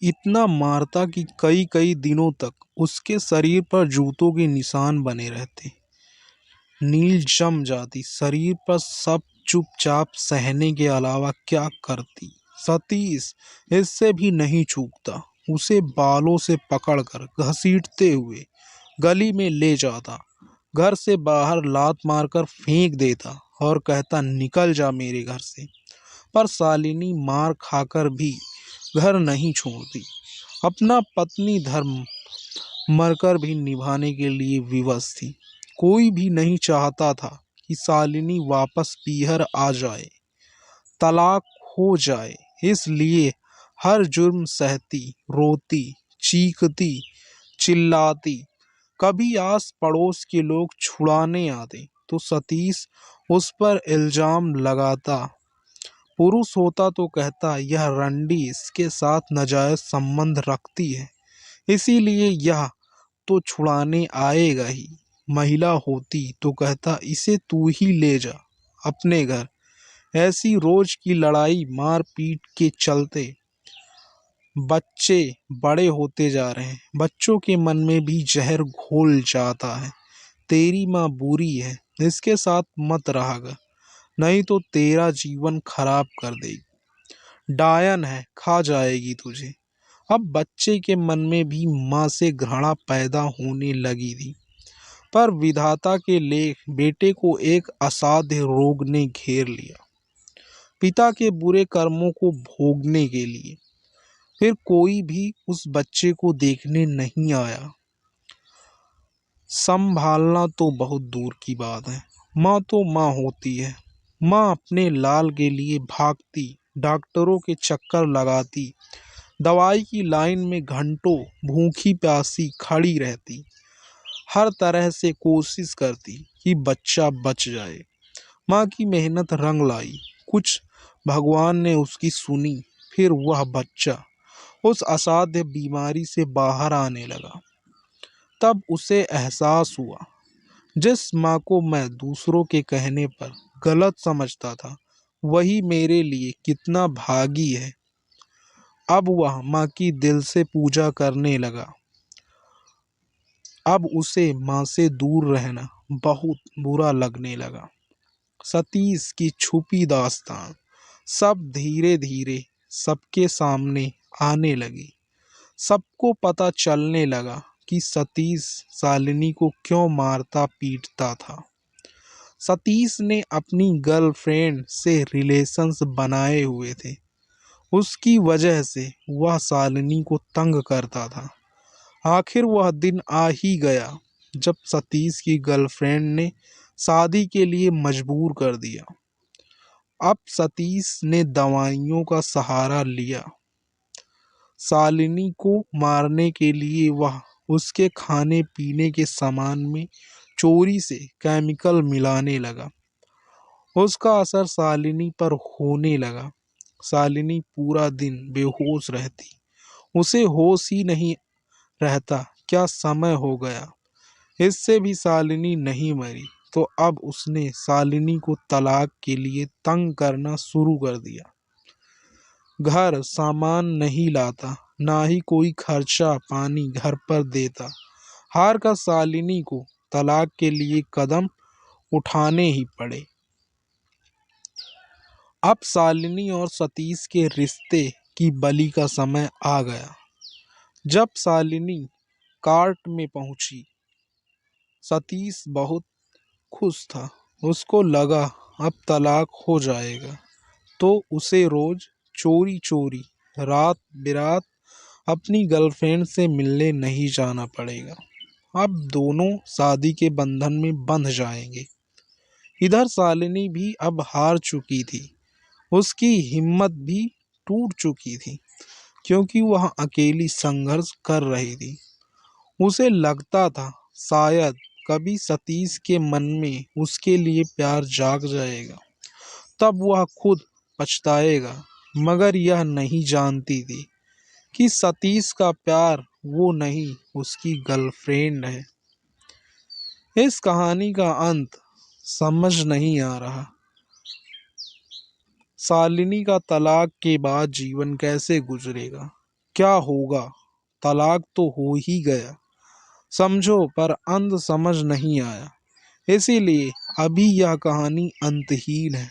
इतना मारता कि कई कई दिनों तक उसके शरीर पर जूतों के निशान बने रहते। नील जम जाती शरीर पर, सब चुपचाप सहने के अलावा क्या करती। सतीश इससे भी नहीं चूकता, उसे बालों से पकड़कर घसीटते हुए गली में ले जाता, घर से बाहर लात मारकर फेंक देता और कहता, निकल जा मेरे घर से। पर शालिनी मार खाकर भी घर नहीं छोड़ती, अपना पत्नी धर्म मरकर भी निभाने के लिए विवश थी। कोई भी नहीं चाहता था कि शालिनी वापस पीहर आ जाए, तलाक हो जाए, इसलिए हर जुर्म सहती, रोती, चीखती, चिल्लाती। कभी आस पड़ोस के लोग छुड़ाने आते तो सतीश उस पर इल्जाम लगाता। पुरुष होता तो कहता, यह रंडी इसके साथ नाजायज संबंध रखती है, इसीलिए यह तो छुड़ाने आएगा ही। महिला होती तो कहता, इसे तू ही ले जा अपने घर। ऐसी रोज की लड़ाई मार पीट के चलते बच्चे बड़े होते जा रहे हैं, बच्चों के मन में भी जहर घोल जाता है। तेरी माँ बुरी है, इसके साथ मत रहा कर, नहीं तो तेरा जीवन खराब कर देगी। डायन है, खा जाएगी तुझे। अब बच्चे के मन में भी माँ से घृणा पैदा होने लगी थी। पर विधाता के लेख बेटे को एक असाध्य रोग ने घेर लिया, पिता के बुरे कर्मों को भोगने के लिए। फिर कोई भी उस बच्चे को देखने नहीं आया। संभालना तो बहुत दूर की बात है, माँ तो माँ होती है। माँ अपने लाल के लिए भागती, डॉक्टरों के चक्कर लगाती, दवाई की लाइन में घंटों भूखी प्यासी खड़ी रहती, हर तरह से कोशिश करती कि बच्चा बच जाए। माँ की मेहनत रंग लाई, कुछ भगवान ने उसकी सुनी। फिर वह बच्चा उस असाध्य बीमारी से बाहर आने लगा। तब उसे एहसास हुआ, जिस माँ को मैं दूसरों के कहने पर गलत समझता था, वही मेरे लिए कितना भागी है। अब वह माँ की दिल से पूजा करने लगा। अब उसे माँ से दूर रहना बहुत बुरा लगने लगा। सतीश की छुपी दास्तान सब धीरे धीरे सबके सामने आने लगी। सबको पता चलने लगा कि सतीश शालिनी को क्यों मारता पीटता था। सतीश ने अपनी गर्लफ्रेंड से रिलेशंस बनाए हुए थे, उसकी वजह से वह शालिनी को तंग करता था। आखिर वह दिन आ ही गया जब सतीश की गर्लफ्रेंड ने शादी के लिए मजबूर कर दिया। अब सतीश ने दवाइयों का सहारा लिया। शालिनी को मारने के लिए वह उसके खाने पीने के सामान में चोरी से केमिकल मिलाने लगा। उसका असर शालिनी पर होने लगा। शालिनी पूरा दिन बेहोश रहती, उसे होश ही नहीं रहता क्या समय हो गया। इससे भी शालिनी नहीं मरी तो अब उसने शालिनी को तलाक के लिए तंग करना शुरू कर दिया। घर सामान नहीं लाता, ना ही कोई खर्चा पानी घर पर देता। हार कर शालिनी को तलाक के लिए कदम उठाने ही पड़े। अब शालिनी और सतीश के रिश्ते की बलि का समय आ गया। जब शालिनी कार्ट में पहुंची, सतीश बहुत खुश था। उसको लगा अब तलाक हो जाएगा तो उसे रोज चोरी चोरी रात बिरात अपनी गर्लफ्रेंड से मिलने नहीं जाना पड़ेगा। अब दोनों शादी के बंधन में बंध जाएंगे। इधर शालिनी भी अब हार चुकी थी, उसकी हिम्मत भी टूट चुकी थी, क्योंकि वह अकेली संघर्ष कर रही थी। उसे लगता था शायद कभी सतीश के मन में उसके लिए प्यार जाग जाएगा, तब वह खुद पछताएगा। मगर यह नहीं जानती थी कि सतीश का प्यार वो नहीं, उसकी गर्लफ्रेंड है। इस कहानी का अंत समझ नहीं आ रहा। शालिनी का तलाक के बाद जीवन कैसे गुजरेगा, क्या होगा, तलाक तो हो ही गया, समझो पर अंत समझ नहीं आया। इसीलिए अभी यह कहानी अंतहीन है।